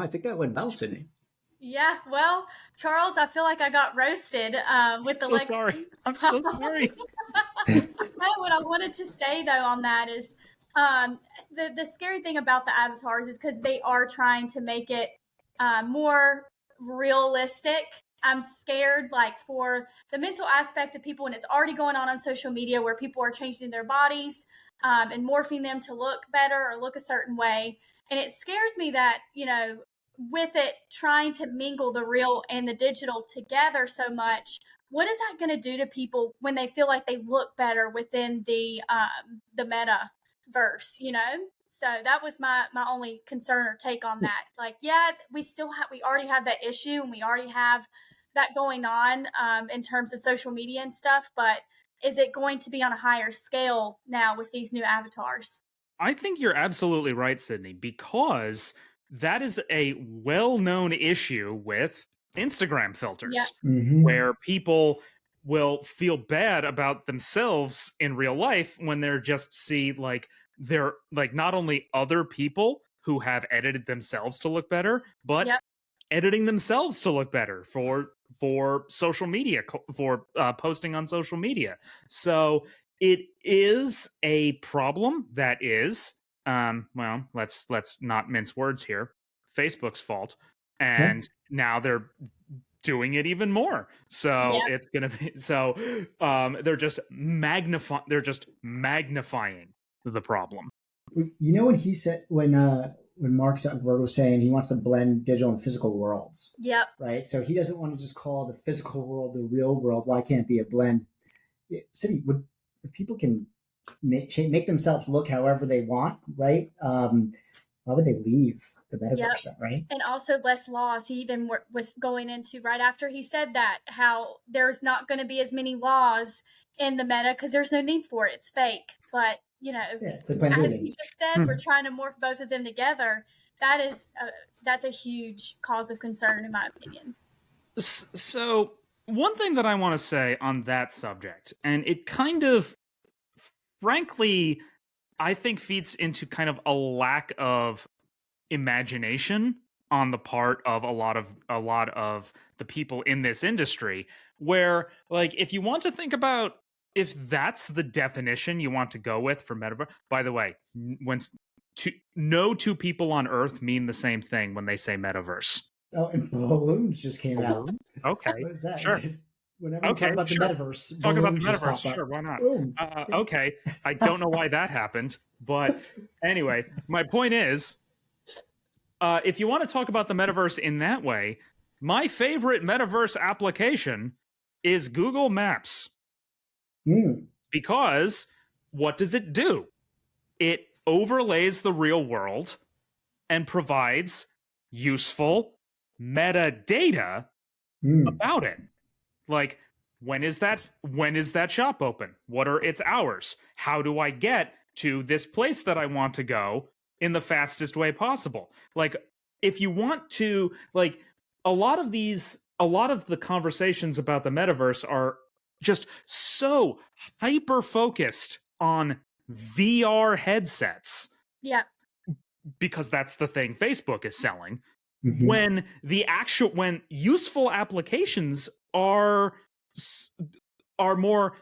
I think that went well, Sydney. Yeah, well, Charles, I feel like I got roasted with the So sorry. legacy. I'm so sorry. No, what I wanted to say though on that is um, the scary thing about the avatars is because they are trying to make it more realistic. I'm scared, like for the mental aspect of people, and it's already going on social media where people are changing their bodies and morphing them to look better or look a certain way. And it scares me that, with it trying to mingle the real and the digital together so much, what is that going to do to people when they feel like they look better within the metaverse? So that was my only concern or take on that. Like, yeah, we already have that issue, and we already have that going on in terms of social media and stuff. But is it going to be on a higher scale now with these new avatars? I think you're absolutely right, Sydney, because that is a well-known issue with Instagram filters, Yeah. where people will feel bad about themselves in real life when they're just see like they're like not only other people who have edited themselves to look better, but Yep. editing themselves to look better for social media, for posting on social media. So it is a problem that is well, let's not mince words here, Facebook's fault, and now they're doing it even more. So Yep. it's gonna be they're just magnifying the problem. You know when he said when Mark Zuckerberg was saying he wants to blend digital and physical worlds, Yep. right? So he doesn't want to just call the physical world the real world. Why can't it be a blend? City, if people can make themselves look however they want, right? Why would they leave the metaverse then, right? And also less laws. He even was going into right after he said that how there's not going to be as many laws in the meta because there's no need for it. It's fake. But it's like as you just said, we're trying to morph both of them together. That's a huge cause of concern in my opinion. So one thing that I want to say on that subject, and it kind of, frankly, I think feeds into kind of a lack of imagination on the part of a lot of the people in this industry, where like if you want to think about if that's the definition you want to go with for metaverse. By the way, no two people on Earth mean the same thing when they say metaverse. Oh, and balloons just came out. Okay, what is that? Sure. Whenever we talk about the metaverse, talk about the just metaverse. pop up. Sure, why not? Boom. Okay, I don't know why that happened, but anyway, my point is, if you want to talk about the metaverse in that way, my favorite metaverse application is Google Maps. Because what does it do? It overlays the real world and provides useful metadata about it. Like, when is that shop open? What are its hours? How do I get to this place that I want to go in the fastest way possible? Like, if you want to, like, a lot of the conversations about the metaverse are just so hyper focused on VR headsets. Yeah. Because that's the thing Facebook is selling. When useful applications are more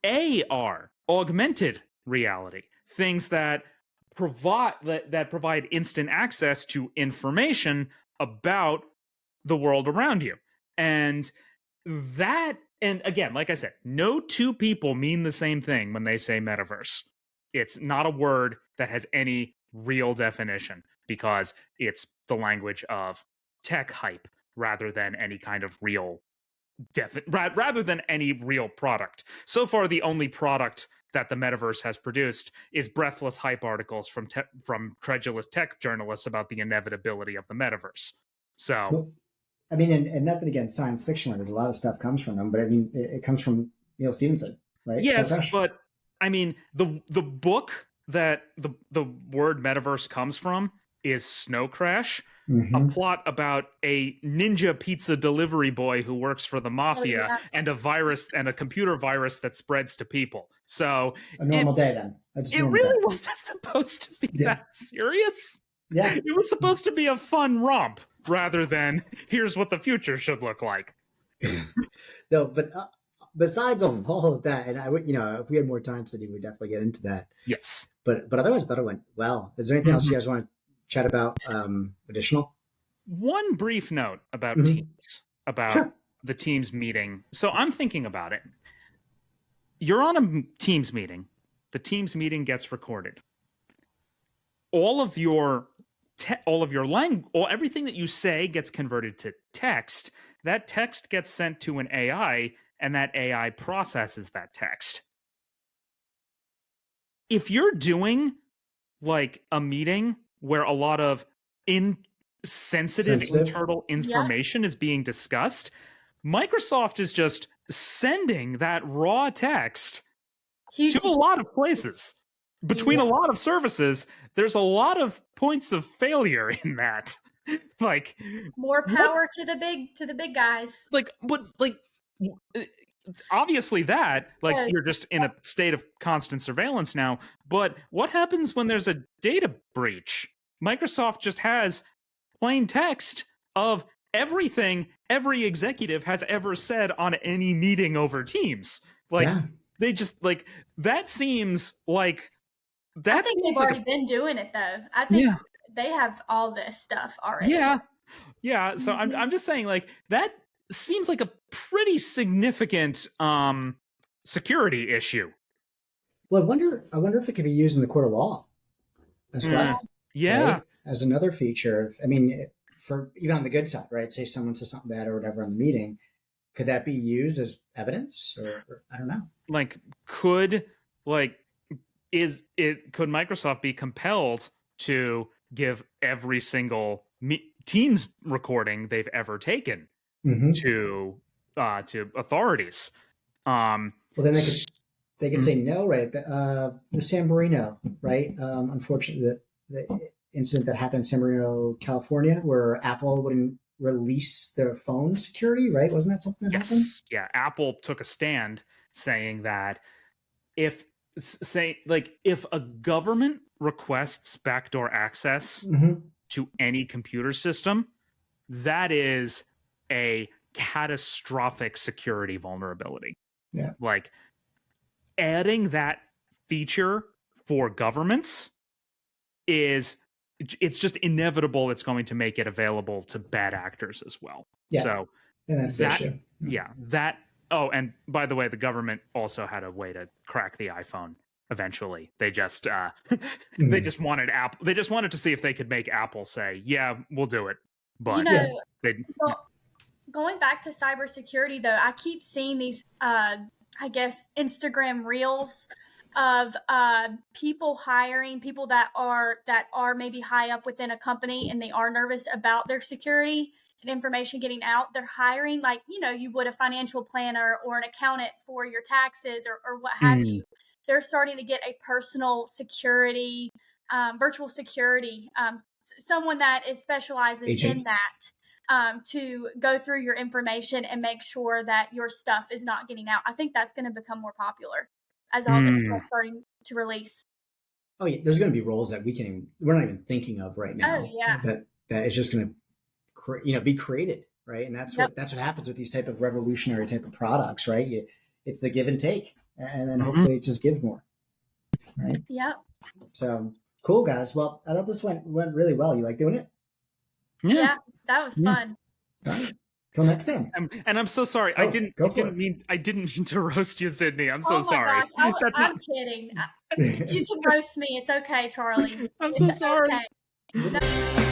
AR, augmented reality, things that provide instant access to information about the world around you. And again, like I said, no two people mean the same thing when they say metaverse. It's not a word that has any real definition because it's the language of tech hype rather than any kind of real rather than any real product. So far, the only product that the metaverse has produced is breathless hype articles from credulous tech journalists about the inevitability of the metaverse. So, well, I mean, and nothing against science fiction writers. A lot of stuff comes from them, but I mean, it comes from Neil Stephenson, right? Yes, but I mean, the book that the word metaverse comes from is Snow Crash, a plot about a ninja pizza delivery boy who works for the mafia and a virus and a computer virus that spreads to people. So a normal day then. It really wasn't supposed to be that serious. Yeah. It was supposed to be a fun romp rather than here's what the future should look like. No, but besides all of that, and I would, if we had more time, Sydney, we'd definitely get into that. Yes. But otherwise, I thought it went well. Is there anything else you guys want to chat about additional? One brief note about Mhm. Teams, about the Teams meeting. So I'm thinking about it. You're on a Teams meeting. The Teams meeting gets recorded. All of your language, everything that you say gets converted to text. That text gets sent to an AI, and that AI processes that text. If you're doing like a meeting where a lot of sensitive internal information is being discussed, Microsoft is just sending that raw text to a lot of places. Between a lot of services, there's a lot of points of failure in that. Like, more power to the big guys. Like, what? Like, obviously that, like, Yeah. you're just in a state of constant surveillance now. But what happens when there's a data breach? Microsoft just has plain text of everything every executive has ever said on any meeting over Teams. Like, they just, like, that seems like that. I think they've already been doing it though. I think they have all this stuff already. Yeah. So I'm just saying, like, that seems like a pretty significant security issue. Well, I wonder if it could be used in the court of law as well. Yeah. Right? As another feature of, I mean, for even on the good side, right? Say someone says something bad or whatever on the meeting, could that be used as evidence, or I don't know? Like, could Microsoft be compelled to give every single Teams recording they've ever taken to authorities? Well, then they could say no, right? The San Marino, right? Unfortunately, the incident that happened in San Marino, California, where Apple wouldn't release their phone security, right? Wasn't that something that happened? Yeah, Apple took a stand saying that if a government requests backdoor access to any computer system, that is a catastrophic security vulnerability. Yeah. Like, adding that feature for governments it's just inevitable. It's going to make it available to bad actors as well. Yeah. So and that's the issue. Yeah. That. Oh, and by the way, the government also had a way to crack the iPhone. Eventually, they just they just wanted Apple. They just wanted to see if they could make Apple say, "Yeah, we'll do it." But going back to cybersecurity, though, I keep seeing these, I guess, Instagram reels of people hiring people that are maybe high up within a company, and they are nervous about their security and information getting out. They're hiring, like, you would a financial planner or an accountant for your taxes or what have you. They're starting to get a personal security, virtual security, someone that specializes in that, to go through your information and make sure that your stuff is not getting out. I think that's going to become more popular as all this stuff starting to release. Oh yeah, there's going to be roles that we're not even thinking of right now. Oh yeah, that is just going to be created, right? And that's what happens with these type of revolutionary type of products, right? It's the give and take, and then hopefully it just gives more, right? Yep. So cool, guys. Well, I thought this went really well. You like doing it? Yeah, that was fun. All right. Till next time. And I'm so sorry. I didn't mean to roast you, Sydney. I'm so sorry. Gosh, I'm kidding. You can roast me. It's okay, Charlie. I'm so sorry. Okay.